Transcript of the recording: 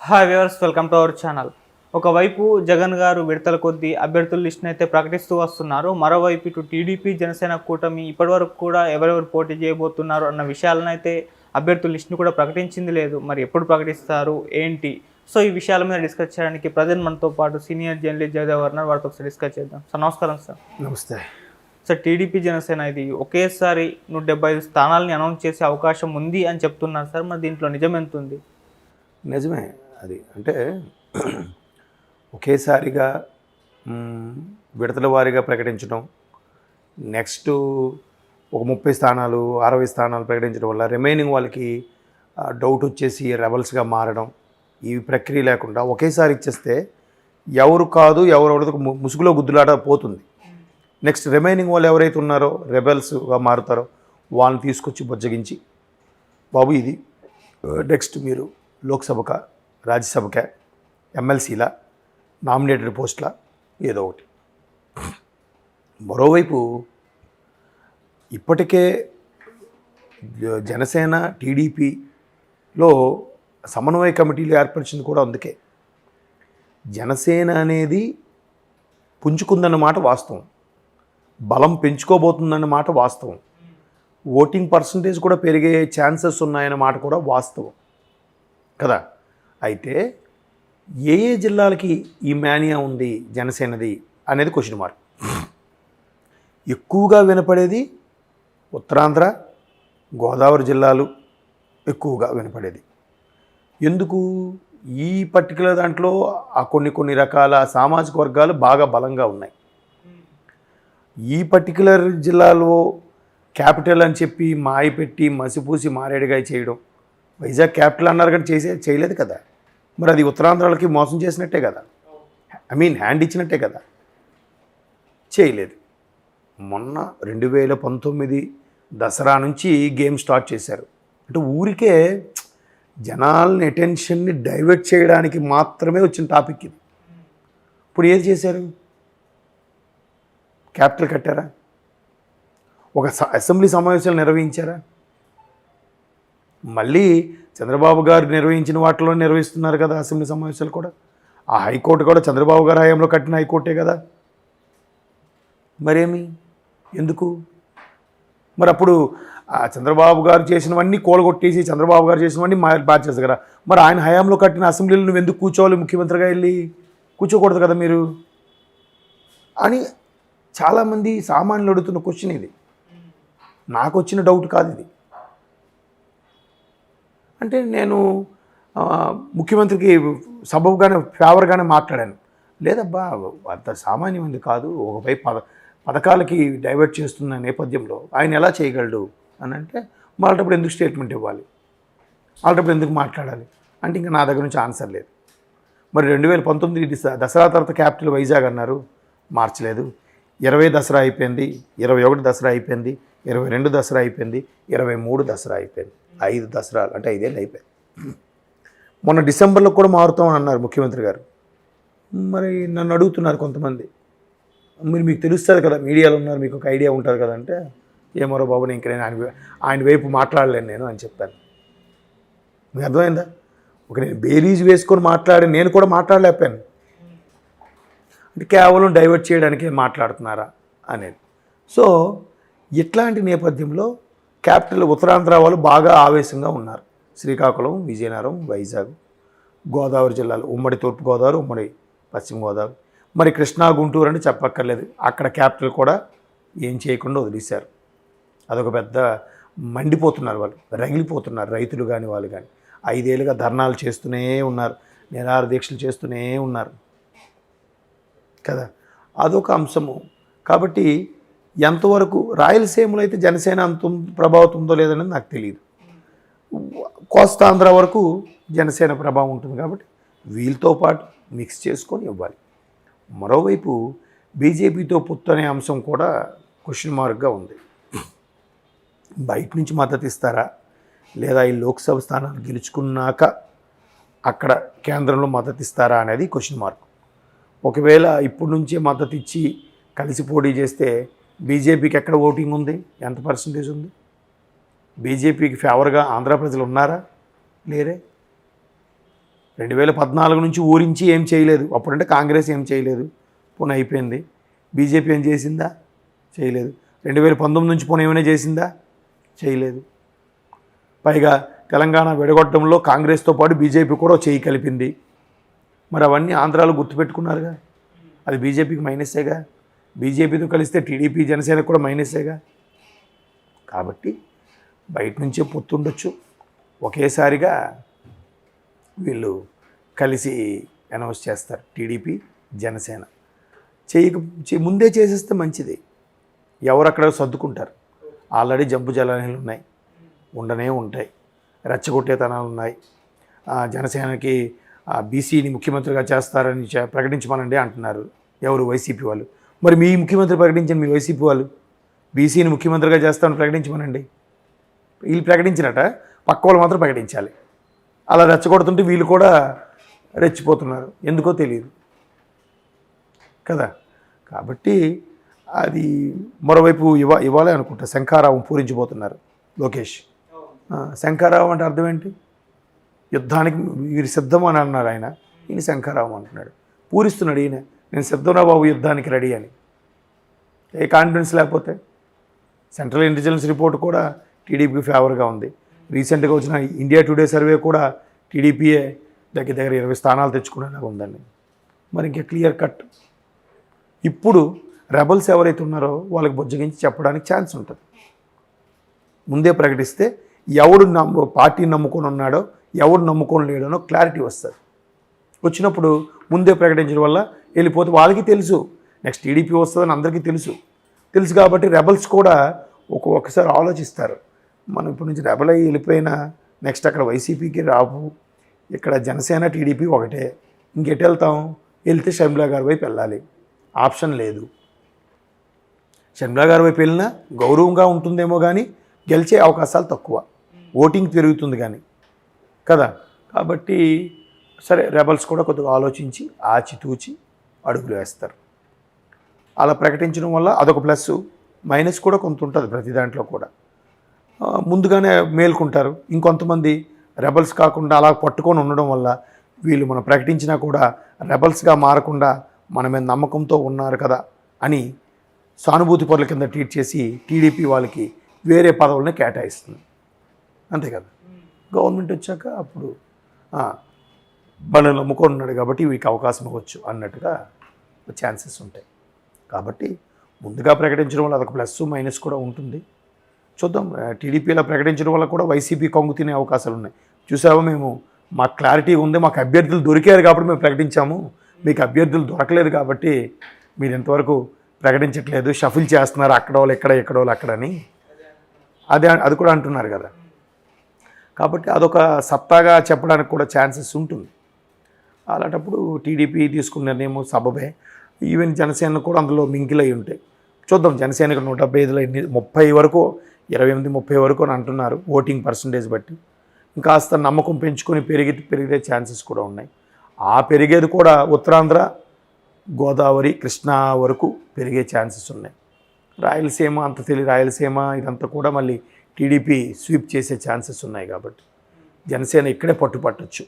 Hi viewers, welcome to our channel. ఒకవైపు జగన్ గారు విడతల కొద్దీ అభ్యర్థుల లిస్టును అయితే ప్రకటిస్తూ వస్తున్నారు. మరోవైపు ఇటు టీడీపీ జనసేన కూటమి ఇప్పటివరకు కూడా ఎవరెవరు పోటీ చేయబోతున్నారు అన్న విషయాలను అయితే అభ్యర్థుల లిస్టును కూడా ప్రకటించింది లేదు. మరి ఎప్పుడు ప్రకటిస్తారు ఏంటి? సో ఈ విషయాల మీద డిస్కస్ చేయడానికి ప్రజెంట్ మనతో పాటు సీనియర్ జర్నలిస్ట్ జయదేవ్ ఉన్నారు. వారితో ఒకసారి డిస్కస్ చేద్దాం. సార్ నమస్కారం. సార్ నమస్తే. సార్, టీడీపీ జనసేన ఇది ఒకేసారి 175 స్థానాలని అనౌన్స్ చేసే అవకాశం ఉంది అని చెప్తున్నారు సార్. మరి దీంట్లో నిజం ఎంత ఉంది? నిజమే. అది అంటే ఒకేసారిగా విడతల వారీగా ప్రకటించడం, నెక్స్ట్ ఒక 30 స్థానాలు 60 స్థానాలు ప్రకటించడం వల్ల రిమైనింగ్ వాళ్ళకి డౌట్ వచ్చేసి రెబల్స్గా మారడం, ఈ ప్రక్రియ లేకుండా ఒకేసారి ఇచ్చేస్తే ఎవరు కాదు ఎవరెవరితో ముసుగులో గుద్దులాట పోతుంది. నెక్స్ట్ రిమైనింగ్ వాళ్ళు ఎవరైతే ఉన్నారో రెబల్స్గా మారుతారో వాళ్ళని తీసుకొచ్చి బుజ్జగించి, బాబు ఇది నెక్స్ట్ మీరు లోక్సభక రాజ్యసభకే ఎమ్మెల్సీలా నామినేటెడ్ పోస్టుల ఏదో ఒకటి. మరోవైపు ఇప్పటికే జనసేన టీడీపీలో సమన్వయ కమిటీలు ఏర్పరిచింది కూడా అందుకే. జనసేన అనేది పుంజుకుందన్నమాట వాస్తవం, బలం పెంచుకోబోతుందన్నమాట వాస్తవం, ఓటింగ్ పర్సంటేజ్ కూడా పెరిగే ఛాన్సెస్ ఉన్నాయన్నమాట కూడా వాస్తవం కదా. అయితే ఏ ఏ జిల్లాలకి ఈ మేనియా ఉంది జనసేనది అనేది క్వశ్చన్ మార్క్. ఎక్కువగా వినపడేది ఉత్తరాంధ్ర, గోదావరి జిల్లాలు ఎక్కువగా వినపడేది. ఎందుకు? ఈ పర్టికులర్ దాంట్లో ఆ కొన్ని రకాల సామాజిక వర్గాలు బాగా బలంగా ఉన్నాయి. ఈ పర్టికులర్ జిల్లాలో క్యాపిటల్ అని చెప్పి మాయ పెట్టి మసిపూసి మారేడుగా చేయడం, వైజాగ్ క్యాపిటల్ అన్నారు కానీ చేయలేదు కదా. మరి అది ఉత్తరాంధ్రాలకి మోసం చేసినట్టే కదా, హ్యాండ్ ఇచ్చినట్టే కదా. చేయలేదు. మొన్న 2019 దసరా నుంచి గేమ్ స్టార్ట్ చేశారు. అంటే ఊరికే జనాలని అటెన్షన్ని డైవర్ట్ చేయడానికి మాత్రమే వచ్చిన టాపిక్ ఇది. ఇప్పుడు ఏది చేశారు? క్యాపిటల్ కట్టారా? ఒక అసెంబ్లీ సమావేశాలు నిర్వహించారా? మళ్ళీ చంద్రబాబు గారు నిర్వహించిన వాటిలో నిర్వహిస్తున్నారు కదా అసెంబ్లీ సమావేశాలు కూడా. ఆ హైకోర్టు కూడా చంద్రబాబు గారు హయాంలో కట్టిన హైకోర్టే కదా. మరేమి ఎందుకు? మరి అప్పుడు చంద్రబాబు గారు చేసినవన్నీ కూలగొట్టేసి చంద్రబాబు గారు చేసినవన్నీ మార్చేస్తారు కదా. మరి ఆయన హయాంలో కట్టిన అసెంబ్లీలో నువ్వు ఎందుకు కూర్చోవాలి? ముఖ్యమంత్రిగా వెళ్ళి కూర్చోకూడదు కదా మీరు అని చాలామంది సామాన్యులు అడుగుతున్న క్వశ్చన్ ఇది. నాకు వచ్చిన డౌట్ కాదు ఇది. అంటే నేను ముఖ్యమంత్రికి సబబుగానే ఫేవర్గానే మాట్లాడాను. లేదబ్బా, అంత సామాన్యమైంది కాదు. ఒకపై పథకాలకి డైవర్ట్ చేస్తున్న నేపథ్యంలో ఆయన ఎలా చేయగలడు అని అంటే, వాళ్ళటప్పుడు ఎందుకు స్టేట్మెంట్ ఇవ్వాలి, వాళ్ళటప్పుడు ఎందుకు మాట్లాడాలి అంటే ఇంకా నా దగ్గర నుంచి ఆన్సర్ లేదు. మరి 2019 దసరా తర్వాత క్యాపిటల్ వైజాగ్ అన్నారు, మార్చలేదు. 20 దసరా అయిపోయింది, 21 దసరా అయిపోయింది, 22 దసరా అయిపోయింది, 23 దసరా అయిపోయింది. 5 దసరాలు అంటే 5 ఏళ్ళు అయిపోయింది. మొన్న డిసెంబర్లో కూడా మారుతామని అన్నారు ముఖ్యమంత్రి గారు. మరి నన్ను అడుగుతున్నారు కొంతమంది, మీకు తెలుస్తుంది కదా, మీడియాలో ఉన్నారు, మీకు ఒక ఐడియా ఉంటుంది కదా అంటే, ఏమరో బాబు నేను ఆయన వైపు మాట్లాడలేను నేను అని చెప్పాను. మీకు అర్థమైందా? నేను బేరీజ్ వేసుకొని నేను కూడా మాట్లాడలేకపోయాను. అంటే కేవలం డైవర్ట్ చేయడానికే మాట్లాడుతున్నారా అనేది. సో ఇట్లాంటి నేపథ్యంలో క్యాపిటల్ ఉత్తరాంధ్ర వాళ్ళు బాగా ఆవేశంగా ఉన్నారు. శ్రీకాకుళం, విజయనగరం, వైజాగ్, గోదావరి జిల్లాలు, ఉమ్మడి తూర్పుగోదావరి, ఉమ్మడి పశ్చిమ గోదావరి, మరి కృష్ణా, గుంటూరు అని చెప్పక్కర్లేదు. అక్కడ క్యాపిటల్ కూడా ఏం చేయకుండా వదిలేశారు. అదొక పెద్ద మండిపోతున్నారు వాళ్ళు, రగిలిపోతున్నారు రైతులు కానీ వాళ్ళు కానీ. 5 ఏళ్ళుగా ధర్నాలు చేస్తూనే ఉన్నారు, నిరాహార దీక్షలు చేస్తూనే ఉన్నారు కదా. అదొక అంశము. కాబట్టి ఎంతవరకు రాయలసీమలో అయితే జనసేన అంత ప్రభావం ఉందో లేదనేది నాకు తెలియదు. కోస్తాంధ్ర వరకు జనసేన ప్రభావం ఉంటుంది కాబట్టి వీళ్ళతో పాటు మిక్స్ చేసుకొని ఇవ్వాలి. మరోవైపు బీజేపీతో పొత్తు అనే అంశం కూడా క్వశ్చన్ మార్క్గా ఉంది. బయట నుంచి మద్దతు ఇస్తారా, లేదా ఈ లోక్సభ స్థానాలు గెలుచుకున్నాక అక్కడ కేంద్రంలో మద్దతు ఇస్తారా అనేది క్వశ్చన్ మార్క్. ఒకవేళ ఇప్పటి నుంచే మద్దతు ఇచ్చి కలిసి పోటీ చేస్తే బీజేపీకి ఎక్కడ ఓటింగ్ ఉంది, ఎంత పర్సంటేజ్ ఉంది? బీజేపీకి ఫేవర్గా ఆంధ్ర ప్రజలు ఉన్నారా? లేరే. 2014 నుంచి ఊరించి ఏం చేయలేదు. అప్పుడంటే కాంగ్రెస్ ఏం చేయలేదు, పోనీ అయిపోయింది. బీజేపీ ఏం చేసిందా? చేయలేదు. 2019 నుంచి పోనీ ఏమైనా చేసిందా? చేయలేదు. పైగా తెలంగాణ విడగొట్టడంలో కాంగ్రెస్తో పాటు బీజేపీ కూడా చేయి కలిపింది. మరి అవన్నీ ఆంధ్రాలో గుర్తుపెట్టుకున్నారుగా. అది బీజేపీకి మైనస్సేగా. బీజేపీతో కలిస్తే టీడీపీ జనసేనకు కూడా మైనస్సేగా. కాబట్టి బయట నుంచే పొత్తుండొచ్చు, ఒకేసారిగా వీళ్ళు కలిసి అనౌన్స్ చేస్తారు. టీడీపీ జనసేన ముందే చేసేస్తే మంచిది. ఎవరక్కడ సర్దుకుంటారు. ఆల్రెడీ జంపు జలాలు ఉన్నాయి, ఉండనే ఉంటాయి, రెచ్చగొట్టేతనాలు ఉన్నాయి. జనసేనకి బీసీని ముఖ్యమంత్రిగా చేస్తారని ప్రకటించమనండి అంటున్నారు ఎవరు? వైసీపీ వాళ్ళు. మరి మీ ముఖ్యమంత్రి ప్రకటించండి, మీ వైసీపీ వాళ్ళు బీసీని ముఖ్యమంత్రిగా చేస్తామని ప్రకటించమనండి. వీళ్ళు ప్రకటించినట్ట పక్క వాళ్ళు మాత్రం ప్రకటించాలి. అలా రెచ్చగొడుతుంటే వీళ్ళు కూడా రెచ్చిపోతున్నారు, ఎందుకో తెలియదు కదా. కాబట్టి అది మరోవైపు ఇవాళే అనుకుంటా శంఖారావం పూరించబోతున్నారు లోకేష్. శంఖారావం అంటే అర్థం ఏంటి? యుద్ధానికి వీరు సిద్ధం అని అన్నాడు ఆయన, ఈయన శంఖారావం అంటున్నాడు. పూరిస్తున్నాడు ఈయన, నేను సిద్ధంరా బాబు యుద్ధానికి రెడీ అని. ఏ కాన్ఫిడెన్స్ లేకపోతే? సెంట్రల్ ఇంటెలిజెన్స్ రిపోర్ట్ కూడా టీడీపీకి ఫేవర్గా ఉంది. రీసెంట్గా వచ్చిన ఇండియా టుడే సర్వే కూడా టీడీపీయే దగ్గర 20 స్థానాలు తెచ్చుకునేలాగా ఉందండి. మరి ఇంకా క్లియర్ కట్. ఇప్పుడు రెబల్స్ ఎవరైతే ఉన్నారో వాళ్ళకి బుజ్జగించి చెప్పడానికి ఛాన్స్ ఉంటుంది. ముందే ప్రకటిస్తే ఎవడు పార్టీని నమ్ముకొని ఉన్నాడో ఎవడు నమ్ముకొని లేడనో క్లారిటీ వస్తుంది. వచ్చినప్పుడు ముందే ప్రకటించడం వల్ల వెళ్ళిపోతే వాళ్ళకి తెలుసు నెక్స్ట్ టీడీపీ వస్తుందని అందరికీ తెలుసు కాబట్టి రెబల్స్ కూడా ఒకసారి ఆలోచిస్తారు. మనం ఇప్పటి నుంచి రెబల్ అయ్యి వెళ్ళిపోయినా నెక్స్ట్ అక్కడ వైసీపీకి రావు, ఇక్కడ జనసేన టీడీపీ ఒకటే, ఇంకెటు వెళ్తాం? వెళ్తే షర్మిలా గారి వైపు వెళ్ళాలి, ఆప్షన్ లేదు. షర్మిలా గారి వైపు వెళ్ళినా గౌరవంగా ఉంటుందేమో కానీ గెలిచే అవకాశాలు తక్కువ, ఓటింగ్ పెరుగుతుంది కానీ కదా. కాబట్టి సరే రెబల్స్ కూడా కొద్దిగా ఆలోచించి ఆచితూచి అడుగులు వేస్తారు. అలా ప్రకటించడం వల్ల అదొక ప్లస్, మైనస్ కూడా కొంత ఉంటుంది ప్రతి దాంట్లో కూడా. ముందుగానే మేల్కుంటారు. ఇంకొంతమంది రెబల్స్ కాకుండా అలా పట్టుకొని ఉండడం వల్ల వీళ్ళు మనం ప్రకటించినా కూడా రెబల్స్గా మారకుండా మన మీద నమ్మకంతో ఉన్నారు కదా అని సానుభూతి పరుల కింద ట్రీట్ చేసి టీడీపీ వాళ్ళకి వేరే పదవులను కేటాయిస్తుంది. అంతే కదా. గవర్నమెంట్ వచ్చాక అప్పుడు మనల్ని నమ్ముకొని ఉన్నాడు కాబట్టి వీరికి అవకాశం ఇవ్వచ్చు అన్నట్టుగా ఛాన్సెస్ ఉంటాయి. కాబట్టి ముందుగా ప్రకటించడం వల్ల అదొక ప్లస్ మైనస్ కూడా ఉంటుంది. చూద్దాం. టీడీపీలో ప్రకటించడం వల్ల కూడా వైసీపీ కొంగు తినే అవకాశాలు ఉన్నాయి. చూసావా, మేము మాకు క్లారిటీ ఉంది, మాకు అభ్యర్థులు దొరికారు కాబట్టి మేము ప్రకటించాము, మీకు అభ్యర్థులు దొరకలేదు కాబట్టి మీరు ఎంతవరకు ప్రకటించట్లేదు, షఫిల్ చేస్తున్నారు అక్కడోళ్ళు ఎక్కడోళ్ళు అక్కడని అది కూడా అంటున్నారు కదా. కాబట్టి అదొక సత్తాగా చెప్పడానికి కూడా ఛాన్సెస్ ఉంటుంది. అలాంటప్పుడు టీడీపీ తీసుకున్న నిర్ణయం సబబే. ఈవెన్ జనసేన కూడా అందులో మింకిల్ అయి ఉంటాయి. చూద్దాం. జనసేనకు 175లో 30 వరకు 28-30 వరకు అని అంటున్నారు ఓటింగ్ పర్సంటేజ్ బట్టి. ఇంకాస్త నమ్మకం పెంచుకొని పెరిగే ఛాన్సెస్ కూడా ఉన్నాయి. ఆ పెరిగేది కూడా ఉత్తరాంధ్ర, గోదావరి, కృష్ణా వరకు పెరిగే ఛాన్సెస్ ఉన్నాయి. రాయలసీమ రాయలసీమ ఇదంతా కూడా మళ్ళీ టీడీపీ స్వీప్ చేసే ఛాన్సెస్ ఉన్నాయి. కాబట్టి జనసేన ఇక్కడే పట్టుపట్టచ్చు.